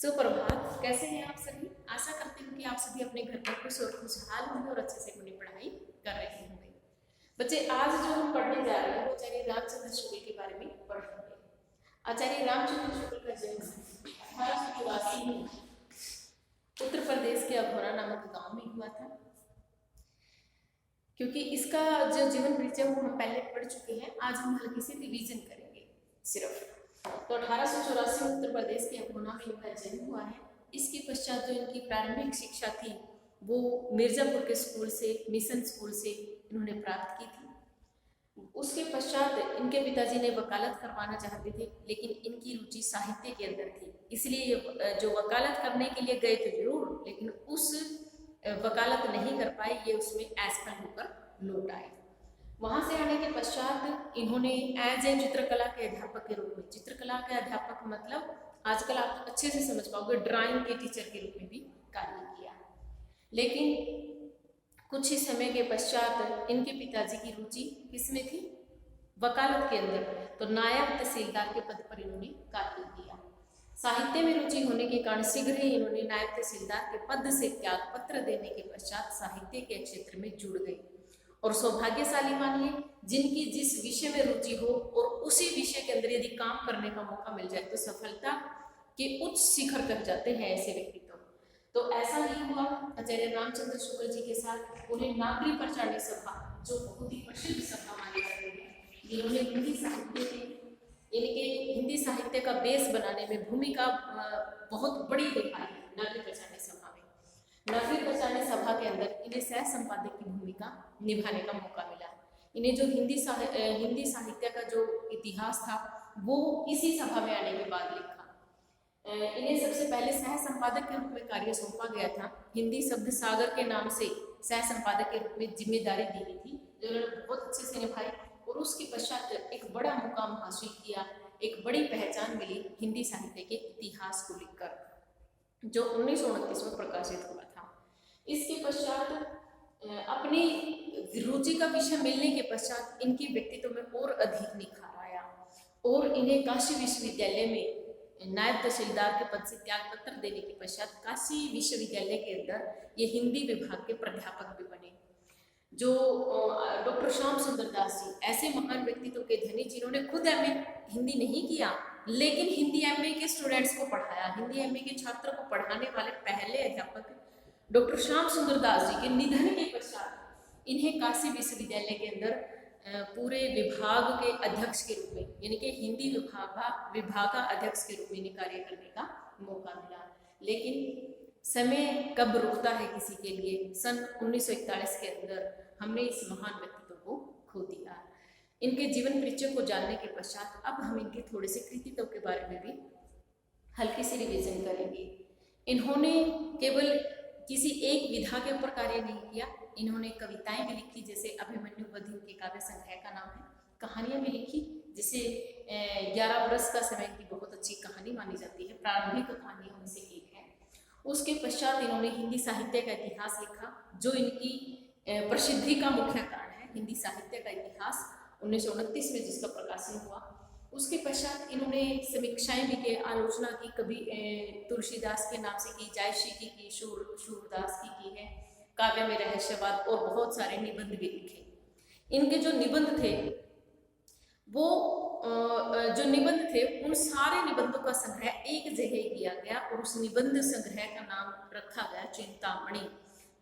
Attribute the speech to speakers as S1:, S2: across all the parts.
S1: सुप्रभात। कैसे हैं आप सभी? आशा करती हूँ कि आप सभी अपने घर पर खुश और खुशहाल होंगे और अच्छे से अपनी पढ़ाई कर रहे होंगे। बच्चे, आज जो हम पढ़ने जा रहे हैं वो आचार्य रामचंद्र शुक्ल के बारे में पढ़ेंगे। आचार्य रामचंद्र शुक्ल का जन्म 1884 में उत्तर प्रदेश के अघोरा नामक गांव में हुआ था। क्योंकि इसका जो जीवन परिचय वो हम पहले पढ़ चुके हैं, आज हम हल्की से रिवीजन करेंगे सिर्फ। तो 1884 में उत्तर प्रदेश के अघोरा में इनका जन्म हुआ है। इसके पश्चात जो इनकी प्रारंभिक शिक्षा थी वो मिर्जापुर के स्कूल से, मिशन स्कूल से इन्होंने प्राप्त की थी। उसके पश्चात इनके पिताजी ने वकालत करवाना चाहते थे, लेकिन इनकी रुचि साहित्य के अंदर थी, इसलिए जो वकालत करने के लिए गए थे जरूर, लेकिन उस वकालत नहीं कर पाए, ये उसमें असफल होकर लौट आए। वहाँ से आने के पश्चात इन्होंने एज ए चित्रकला के अध्यापक के रूप में, चित्रकला के अध्यापक मतलब आजकल आप अच्छे से समझ पाओगे, ड्राइंग के टीचर के रूप में भी कार्य किया। लेकिन कुछ ही समय के पश्चात इनके पिताजी की रुचि किसमें थी? वकालत के अंदर। तो नायब तहसीलदार के पद पर इन्होंने कार्य किया। साहित्य में रुचि होने के कारण शीघ्र ही इन्होंने नायब तहसीलदार के पद से त्याग पत्र देने के पश्चात साहित्य के क्षेत्र में जुड़ गए। और सौभाग्यशाली मानिए, जिनकी जिस विषय में रुचि हो और उसी विषय के अंदर यदि काम करने का मौका मिल जाए तो सफलता के उच्च शिखर तक जाते हैं ऐसे व्यक्ति। तो ऐसा ही हुआ आचार्य रामचंद्र शुक्ल जी के साथ। उन्हें नागरी प्रचारणी सभा, जो बहुत ही प्रसिद्ध सभा मानी जाती है, जिन्होंने हिंदी साहित्य का बेस बनाने में भूमिका बहुत बड़ी निभाई है। नागरी प्रचारणी सभा में, नागरी प्रचारणी सभा के अंदर इन्हें सह संपादक की भूमिका निभाने का मौका मिला। इन्हें जो हिंदी साहित्य का जो इतिहास था वो इसी सभा में आने के बाद लिखा। इन्हें सबसे पहले सह संपादक के रूप में कार्य सौंपा गया था। हिंदी शब्द सागर के नाम से सह संपादक के रूप में जिम्मेदारी दी गई थी, जो उन्होंने बहुत अच्छे से निभाई। और उसके पश्चात एक बड़ा मुकाम हासिल किया, एक बड़ी पहचान मिली हिंदी साहित्य के इतिहास को लेकर, जो 1929 में प्रकाशित हुआ था। इसके पश्चात अपनी रुचि का विषय मिलने के पश्चात इनके व्यक्तित्व में और अधिक निखार आया और इन्हें काशी विश्वविद्यालय में नायब तहसीलदार के पद से त्याग पत्र देने के पश्चात काशी विश्वविद्यालय के अंदर ये हिंदी विभाग के प्राध्यापक भी बने। जो डॉक्टर श्याम सुंदर दास जी, ऐसे महान व्यक्तित्व के धनी, जिन्होंने खुद एमए हिंदी नहीं किया लेकिन हिंदी एमए के स्टूडेंट्स को पढ़ाया। हिंदी एमए के छात्रों को पढ़ाने वाले पहले अध्यापक डॉक्टर श्याम सुंदर दास जी के निधन के पश्चात इन्हें काशी विश्वविद्यालय के अंदर पूरे विभाग के अध्यक्ष के रूप में, यानी कि हिंदी विभाग का अध्यक्ष के रूप में कार्य करने का मौका मिला। लेकिन समय कब रुकता है किसी के लिए? सन 1941 के अंदर हमने इस महान व्यक्तित्व को खो दिया। इनके जीवन परिचय को जानने के पश्चात अब हम इनके थोड़े से कृतित्व के बारे में भी हल्की से रिवीजन करेंगे। इन्होंने केवल किसी एक विधा के ऊपर कार्य नहीं किया, इन्होंने कविताएं भी लिखी, जैसे अभिमन्यु वध के काव्य संग्रह का नाम है। कहानियां भी लिखी, जिसे 11 बरस का समय की बहुत अच्छी कहानी मानी जाती है, प्रारंभिक कहानियों में से एक है। उसके पश्चात इन्होंने हिंदी साहित्य का इतिहास लिखा, जो इनकी प्रसिद्धि का मुख्य कारण है। हिंदी साहित्य का इतिहास 1929 में जिसका प्रकाशन हुआ। उसके पश्चात इन्होंने समीक्षाएं भी की, आलोचना की, कभी तुलसीदास के नाम से की, जायसी की, सूरदास की है, काव्य में रहस्यवाद और बहुत सारे निबंध भी लिखे। इनके जो निबंध थे वो उन सारे निबंधों का संग्रह एक जगह किया गया और उस निबंध संग्रह का नाम रखा गया चिंतामणि।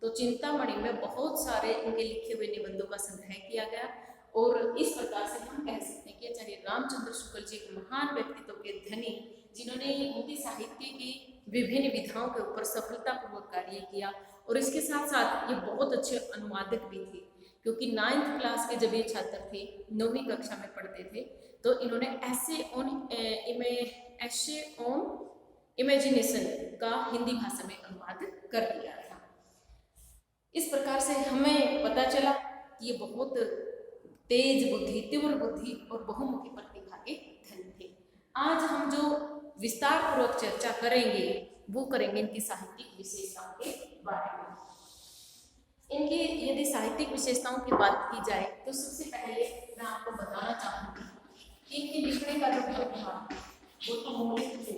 S1: तो चिंतामणि में बहुत सारे इनके लिखे हुए निबंधों का संग्रह किया गया और इस प्रकार से हम कह सकते हैं कि आचार्य रामचंद्र शुक्ल जी एक महान व्यक्तित्व के धनी, जिन्होंने हिंदी साहित्य की विभिन्न विधाओं के ऊपर सफलतापूर्वक कार्य किया। और इसके साथ साथ ये बहुत अच्छे अनुवादक भी थे, क्योंकि 9th क्लास के जब ये छात्र थे, 9वीं कक्षा में पढ़ते थे, तो इन्होंने ऐसे ऑन इमेजिनेशन का हिंदी भाषा में अनुवाद कर दिया था। इस प्रकार से हमें पता चला कि ये बहुत तेज बुद्धि, तीव्र बुद्धि और बहुमुखी प्रतिभा के धनी थे। आज हम जो विस्तार पूर्वक चर्चा करेंगे वो करेंगे इनकी साहित्यिक विशेषताओं के बारे में। इनकी यदि साहित्यिक विशेषताओं की बात की जाए तो सबसे पहले मैं आपको बताना चाहूँगी कि इनके लिखने का जो ढंग था वो तो मौलिक थे।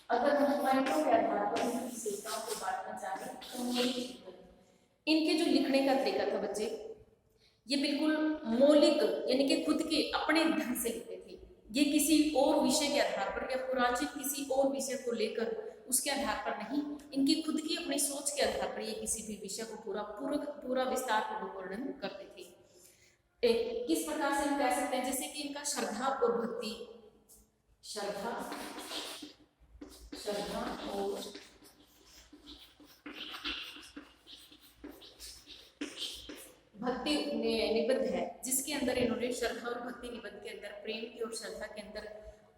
S1: अगर हम पॉइंटों के आधार पर इन विशेषताओं को बांटना चाहें तो मौलिक चिंतन, इनके जो लिखने का तरीका था बच्चे, ये बिल्कुल मौलिक यानी कि खुद के अपने ढंग से लिखते थे। ये किसी और विषय के आधार पर या पुराचित किसी और विषय को लेकर उसके आधार पर नहीं, इनकी खुद की अपनी सोच के आधार पर ये किसी भी विषय को पूरा विस्तार पूर्वक वर्णन करते थे। किस प्रकार से हम कह सकते हैं, जैसे कि इनका श्रद्धा और भक्ति, श्रद्धा और भक्ति निबंध है, जिसके अंदर इन्होंने श्रद्धा और भक्ति निबंध के अंदर प्रेम की और श्रद्धा के अंदर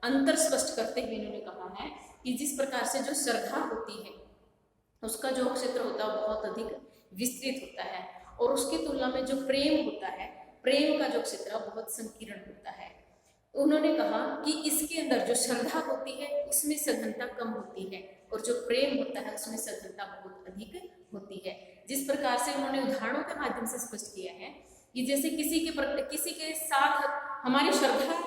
S1: अंतर स्पष्ट करते हुए इन्होंने कहा है कि जिस प्रकार से जो श्रद्धा होती है उसका जो क्षेत्र होता है बहुत अधिक विस्तृत होता है, और उसकी तुलना में जो प्रेम होता है, प्रेम का जो क्षेत्र बहुत संकीर्ण होता है। उन्होंने कहा कि इसके अंदर जो श्रद्धा होती है उसमें सघनता कम होती है, और जो प्रेम होता है उसमें सघनता बहुत अधिक होती है। जिस प्रकार से उन्होंने उदाहरणों के माध्यम से स्पष्ट किया है कि जैसे किसी के साथ हमारी श्रद्धा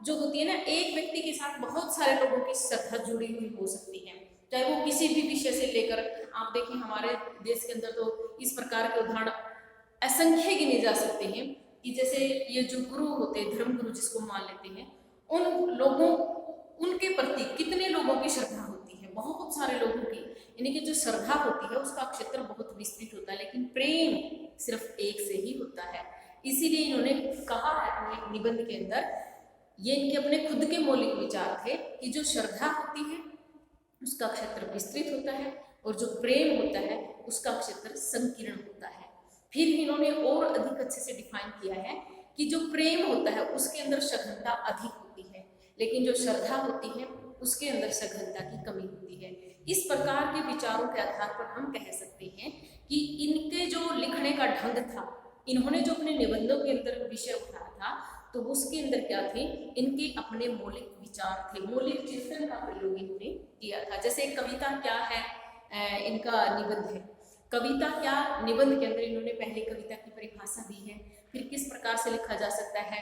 S1: जो होती है ना, एक व्यक्ति के साथ बहुत सारे लोगों की श्रद्धा जुड़ी हुई हो सकती है, चाहे वो किसी भी विषय से लेकर। आप देखिए हमारे देश के अंदर तो इस प्रकार के उदाहरण असंख्य गिने जा सकते हैं कि जैसे ये जो गुरु होते हैं, धर्म गुरु जिसको मान लेते हैं, उन लोगों उनके प्रति कितने लोगों की श्रद्धा होती है, बहुत सारे लोगों की, यानी कि जो श्रद्धा होती है उसका क्षेत्र बहुत विस्तृत होता है, लेकिन प्रेम सिर्फ एक से ही होता है। इसीलिए इन्होंने कहा है अपने निबंध के अंदर, ये इनके अपने खुद के मौलिक विचार थे कि जो श्रद्धा होती है उसका क्षेत्र विस्तृत होता है, और जो प्रेम होता है उसका क्षेत्र संकीर्ण होता है। फिर इन्होंने और अधिक अच्छे से डिफाइन किया है कि जो प्रेम होता है उसके अंदर सघनता अधिक होती है, लेकिन जो श्रद्धा होती है उसके अंदर सघनता की कमी होती है। इस प्रकार के विचारों के आधार पर हम कह सकते हैं कि इनके जो लिखने का ढंग था, इन्होंने जो अपने निबंधों के अंदर विषय उठाया था तो उसके अंदर क्या थे, इनके अपने मौलिक विचार थे, मौलिक चिंतन का प्रयोग इन्होंने किया था। जैसे कविता क्या है, इनका निबंध है, कविता क्या, निबंध के अंदर इन्होंने पहले कविता की परिभाषा दी है, फिर किस प्रकार से लिखा जा सकता है,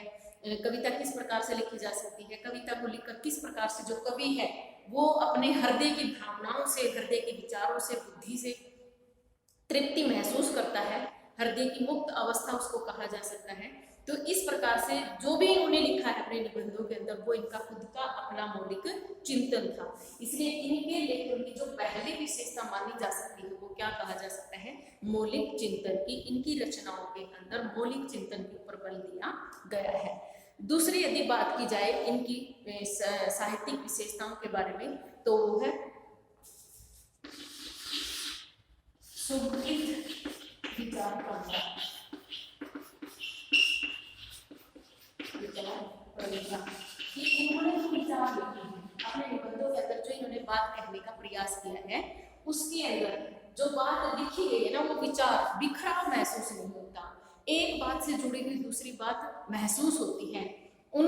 S1: कविता किस प्रकार से लिखी जा सकती है, कविता को लिखकर किस प्रकार से जो कवि है वो अपने हृदय की भावनाओं से, हृदय के विचारों से, बुद्धि से तृप्ति महसूस करता है, हृदय की मुक्त अवस्था उसको कहा जा सकता है। तो इस प्रकार से जो भी इन्होंने लिखा है अपने निबंधों के अंदर वो इनका खुद का अपना मौलिक चिंतन था। इसलिए इनके लेखन की जो पहली विशेषता मानी जा सकती है वो क्या कहा जा सकता है, मौलिक चिंतन की। इनकी रचनाओं के अंदर मौलिक चिंतन के ऊपर बल दिया गया है। दूसरी यदि बात की जाए इनकी साहित्यिक विशेषताओं के बारे में तो वो है सुगठित विचार प्रणाली। कि इन्होंने जो विचार लिखे हैं अपने निबंधों के अंदर, जो इन्होंने बात कहने का प्रयास किया है उसके अंदर जो बात लिखी गई है ना वो विचार बिखराव महसूस नहीं होता, एक बात से जुड़ी हुई दूसरी बात महसूस होती है। उन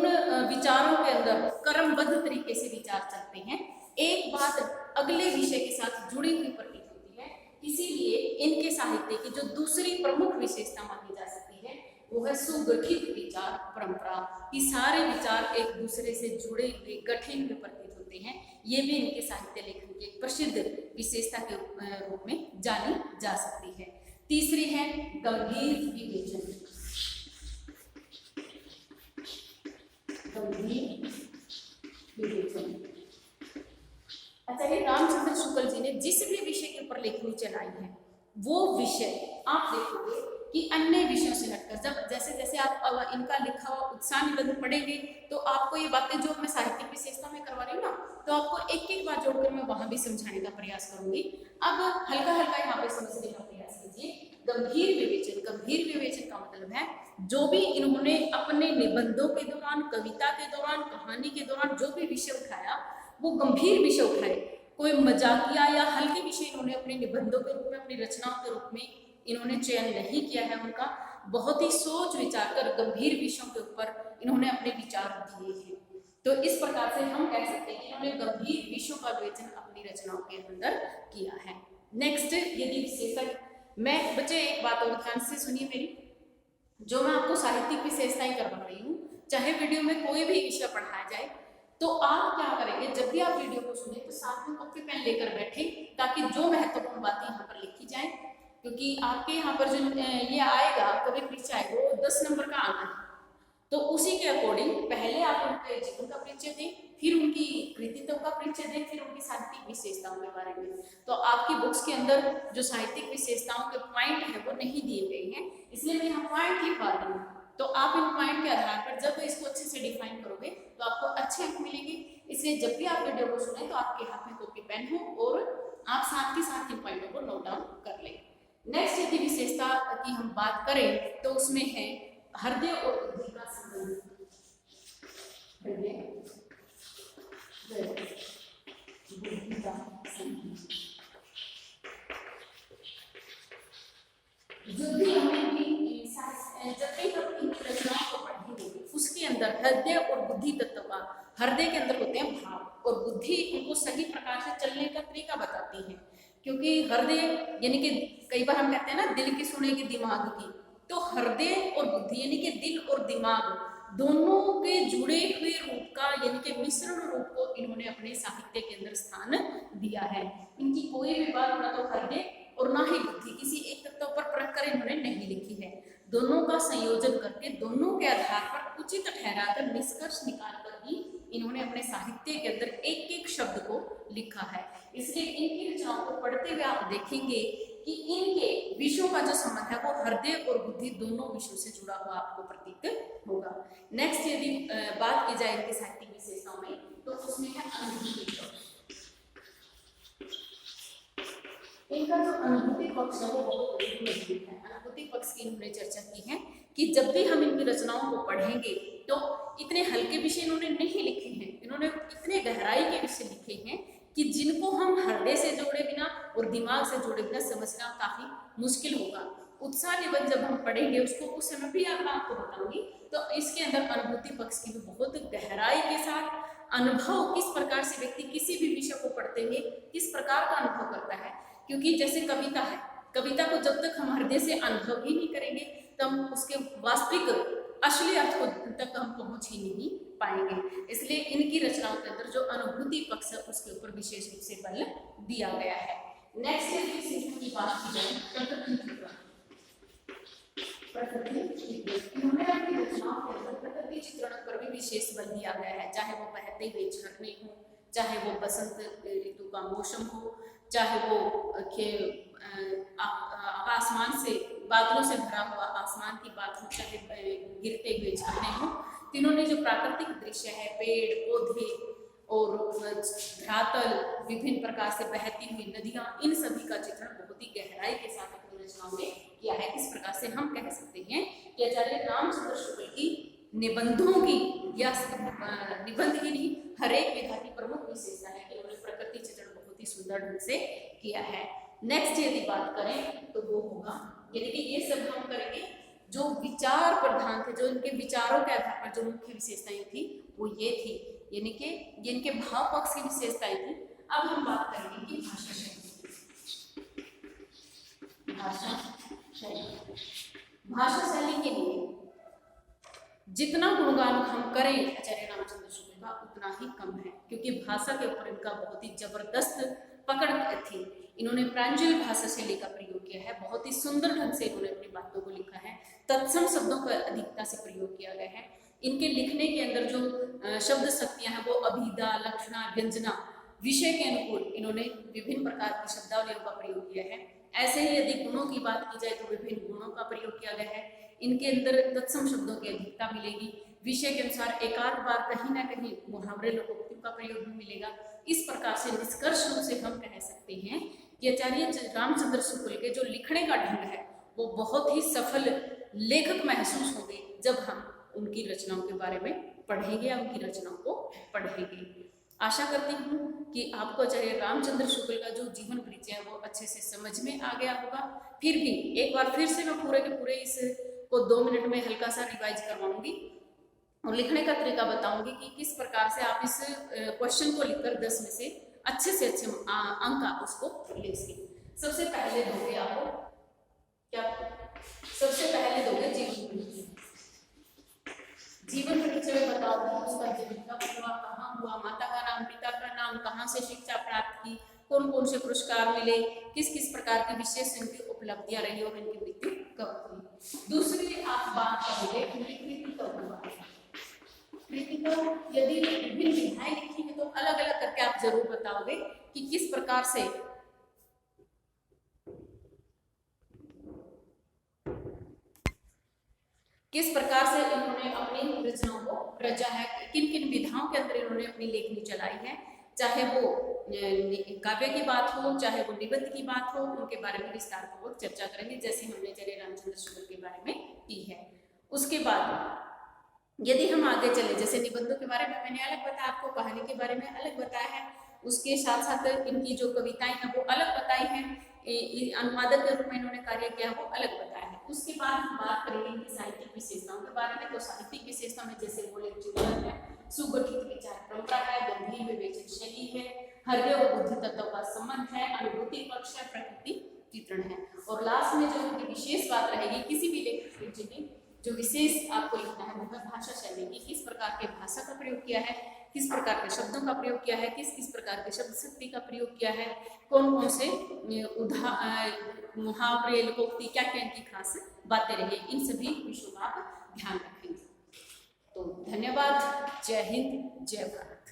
S1: विचारों के अंदर क्रमबद्ध तरीके से विचार चलते हैं, एक बात अगले विषय के साथ जुड़ी हुई प्रतीत होती है। इसीलिए इनके साहित्य की जो दूसरी प्रमुख विशेषता मानी जा सकती है वो है सुगठित विचार परंपरा, कि सारे विचार एक दूसरे से जुड़े हुए गठित हुए प्रतीत होते हैं। ये भी इनके साहित्य लेखन की एक प्रसिद्ध विशेषता के रूप में जानी जा सकती है। तीसरी है गंभीर विवेचन। गंभीर विवेचन, अच्छा, ये रामचंद्र शुक्ल जी ने जिस भी विषय के ऊपर लेखनी चलाई है वो विषय आप देखोगे कि अन्य विषयों से हटकर, जब जैसे जैसे आप इनका लिखा हुआ उत्साह निबंध पढ़ेंगे तो आपको ये बातें जो मैं साहित्यिक विशेषता में करवा रही हूँ ना, तो आपको एक एक बात जोड़कर मैं वहां भी समझाने का प्रयास करूंगी। अब हल्का हल्का यहाँ पे समझने का प्रयास कीजिए। गंभीर विवेचन, गंभीर विवेचन का मतलब है जो भी इन्होंने अपने निबंधों के दौरान, कविता के दौरान, कहानी के दौरान जो भी विषय उठाया वो गंभीर विषय उठाए, कोई मजाकिया या हल्के विषय इन्होंने अपने निबंधों के रूप में, अपनी रचनाओं के रूप में इन्होंने चयन नहीं किया है। उनका बहुत ही सोच विचार कर गंभीर विषयों के ऊपर इन्होंने अपने विचार दिए हैं। तो इस प्रकार से हम कह सकते हैं कि इन्होंने गंभीर विषयों का विवेचन अपनी रचनाओं के अंदर किया है। नेक्स्ट यदि विशेषता, मैं बच्चे एक बात और ध्यान से सुनिए मेरी, जो मैं आपको साहित्यिक विशेषताएं करवा रही हूँ, चाहे वीडियो में कोई भी विषय पढ़ाया जाए, तो आप क्या करेंगे, जब भी आप वीडियो को सुने तो साथ में कॉपी पेन लेकर बैठे, ताकि जो महत्वपूर्ण बातें यहाँ पर लिखी जाए, क्योंकि आपके यहाँ पर जो ये आएगा कवि परिचय आएगा वो 10 नंबर का आना है। तो उसी के अकॉर्डिंग पहले आप उनके जीवन का परिचय दें, फिर उनकी कृतित्व का परिचय दें, फिर उनकी साहित्यिक विशेषताओं के बारे में। तो आपकी बुक्स के अंदर जो साहित्यिक विशेषताओं के पॉइंट है वो नहीं दिए गए हैं, इसलिए मैं यहाँ पॉइंट लिखवा रही हूँ। तो आप इन पॉइंट के आधार पर जब इसको अच्छे से डिफाइन करोगे तो आपको अच्छे अंक मिलेंगे। इसलिए जब भी आप वीडियो को सुने तो आपके हाथ में कॉपी पेन हो और आप साथ के साथ इन पॉइंटों को नोट डाउन कर लें। नेक्स्ट यदि विशेषता की हम बात करें तो उसमें है हृदय और बुद्धि का संबंध। हृदय बुद्धि का संबंध, जब भी हम इनकी रचनाओं को पढ़ेंगे उसके अंदर हृदय और बुद्धि तत्व का, हृदय के अंदर होते हैं भाव और बुद्धि उनको सही प्रकार से चलने का तरीका बताती है। क्योंकि हृदय यानी कि कई बार हम कहते हैं ना दिल की सुनेगी दिमाग की, तो हृदय और बुद्धि यानी कि दिल और दिमाग दोनों के जुड़े हुए रूप का यानी कि मिश्रण रूप को इन्होंने अपने साहित्य के अंदर स्थान दिया है। इनकी कोई भी बात ना तो हृदय और ना ही बुद्धि किसी एक तत्व पर परख कर इन्होंने नहीं लिखी है, दोनों का संयोजन करके दोनों के आधार पर उचित ठहराकर निष्कर्ष निकाल कर ही इन्होंने अपने साहित्य के अंदर एक एक शब्द को लिखा है। इसलिए इनकी रचनाओं को पढ़ते हुए आप देखेंगे कि इनके विषयों का जो संबंध है वो हृदय और बुद्धि दोनों विषयों से जुड़ा हुआ आपको प्रतीत होगा। नेक्स्ट यदि बात की जाए इनकी साहित्यिक विशेषताओं में तो उसमें है अनुभूति। इनका जो अनुभूति पक्ष है वो बहुत मजबूत है। अनुभूति पक्ष की इन्होंने चर्चा की है कि जब भी हम इनकी रचनाओं को पढ़ेंगे तो इतने हल्के विषय इन्होंने नहीं लिखे हैं, इन्होंने इतने गहराई के विषय लिखे हैं कि जिनको हम हृदय से जोड़े बिना और दिमाग से जोड़े बिना समझना काफी मुश्किल होगा। उत्साह निबंध जब हम पढ़ेंगे उसको उस समय भी आपको बताऊंगी, तो इसके अंदर अनुभूति पक्ष की भी बहुत गहराई के साथ अनुभव, किस प्रकार से व्यक्ति किसी भी विषय को पढ़ते हुए किस प्रकार का अनुभव करता है। क्योंकि जैसे कविता है, कविता को जब तक हम हृदय से अनुभव ही नहीं करेंगे तब उसके वास्तविक असली अर्थ को तक हम पहुंच ही नहीं पाएंगे। इसलिए इनकी रचनाओं के अंदर जो अनुभूति पक्ष है उसके ऊपर विशेष रूप से बल दिया गया है। नेक्स्ट यदि विशेषता की बात की जाए प्रकृति चित्रण, इन्होंने अपनी रचनाओं के अंदर प्रकृति चित्रण पर भी विशेष बल दिया गया है। चाहे वो बहते हुए झरने हो, चाहे वो बसंत ऋतु का मौसम हो, चाहे वो आसमान से बादलों से भरा हुआ आसमान की बात हो, चाहे गिरते हुए झरने हो, तीनों ने जो प्राकृतिक दृश्य है, पेड़ पौधे और धरातल, विभिन्न प्रकार से बहती हुई नदियां, इन सभी का चित्रण बहुत ही गहराई के साथ अपनी रचनाओं में किया है। इस प्रकार से हम कह सकते हैं कि आचार्य रामचंद्र शुक्ल की निबंधों की या निबंध ही नहीं हर एक विधा की प्रमुख विशेषता है कि उन्होंने प्रकृति चित्रण बहुत ही सुंदर ढंग से किया है। नेक्स्ट यदि बात करें तो वो होगा, यानी कि ये सब हम करेंगे जो विचार प्रधान थे, जो इनके विचारों के आधार पर जो मुख्य विशेषताएं थी वो ये थी, यानी कि ये इनके भाव पक्ष की विशेषताएं थी। अब हम बात करेंगे कि भाषा शैली। भाषा शैली के लिए जितना गुणगान हम करें आचार्य रामचंद्र शुक्ल का उतना ही कम है, क्योंकि भाषा के ऊपर इनका बहुत ही जबरदस्त पकड़ थी। इन्होंने प्रांजल भाषा शैली का प्रयोग किया है, बहुत ही सुंदर ढंग से इन्होंने अपनी बातों को लिखा है, तत्सम शब्दों का अधिकता से प्रयोग किया गया है। इनके लिखने के अंदर जो शब्द शक्तियां हैं वो अभिधा, लक्षणा, व्यंजना, विषय के अनुकूल इन्होंने विभिन्न प्रकार की शब्दावलियों का प्रयोग किया है। ऐसे ही यदि गुणों की बात की जाए तो विभिन्न गुणों का प्रयोग किया गया है। इनके अंदर तत्सम शब्दों की अधिकता मिलेगी, विषय के अनुसार एकाध बार कहीं ना कहीं मुहावरे लोकोक्तियों का प्रयोग भी मिलेगा। इस प्रकार से निष्कर्ष रूप से हम कह सकते हैं कि आचार्य रामचंद्र शुक्ल के जो लिखने का ढंग है वो बहुत ही सफल लेखक महसूस होंगे जब हम उनकी रचनाओं के बारे में पढ़ेंगे या उनकी रचनाओं को पढ़ेंगे। आशा करती हूँ कि आपको आचार्य रामचंद्र शुक्ल का जो जीवन परिचय है वो अच्छे से समझ में आ गया होगा। फिर भी एक बार फिर से मैं पूरे के पूरे इस को 2 मिनट में हल्का सा रिवाइज करवाऊंगी और लिखने का तरीका बताऊंगी कि किस प्रकार से आप इस क्वेश्चन को लिखकर 10 में से अच्छे अंक आप उसको ले सकें। सबसे पहले दोगे आपको क्या, सबसे पहले दोगे जीवन परिचय। जीवन परिचय में बताओगे उसका जीवन का प्रभाव कहाँ हुआ, माता का नाम, पिता का नाम, कहाँ से शिक्षा प्राप्त की, कौन कौन से पुरस्कार मिले, किस किस प्रकार की विशेष इनकी उपलब्धियां रही और इनकी मृत्यु कब हुई। दूसरी आप बात करोगे कृति कब हुआ। कृति को यदि विभिन्न विधाएं लिखी है तो अलग अलग करके आप जरूर बताओगे कि किस प्रकार से इन्होंने अपनी रचनाओं को रचा है, किन किन विधाओं के अंदर इन्होंने अपनी लेखनी चलाई है, चाहे वो काव्य की बात हो, चाहे वो निबंध की बात हो, उनके बारे में विस्तार पूर्वक चर्चा करेंगे, जैसे हमने चले रामचंद्र शुक्ल के बारे में की है। उसके बाद यदि हम आगे चले, जैसे निबंधों के बारे में मैंने अलग बताया, आपको कहानी के बारे में अलग बताया है, उसके साथ साथ इनकी जो कविताएं हैं वो अलग बताई हैं, अनुवादक के रूप में इन्होंने कार्य किया वो अलग बताया है। उसके बाद हम बात करेंगे इनकी साहित्यिक विशेषताओं के बारे में। तो साहित्यिक विशेषता में जैसे बोले चिंतन है, सुगठित विचार परंपरा है, गंभीर विवेचन शैली है, हृदय और बुद्धि तत्व का संबंध है, अनुभूति पक्ष है, प्रकृति चित्रण है। और लास्ट में जो इनकी विशेष बात रहेगी, किसी भी लेखक की जो विशेष आपको लिखना है वो है भाषा शैली की, किस प्रकार के भाषा का प्रयोग किया है, किस प्रकार के शब्दों का प्रयोग किया है, किस किस प्रकार के शब्द शक्ति का प्रयोग किया है, कौन कौन से मुहावरे, लोकोक्ति, क्या क्या इनकी खास बातें रही, इन सभी विषयों का आप ध्यान रखेंगे। तो धन्यवाद। जय हिंद, जय भारत।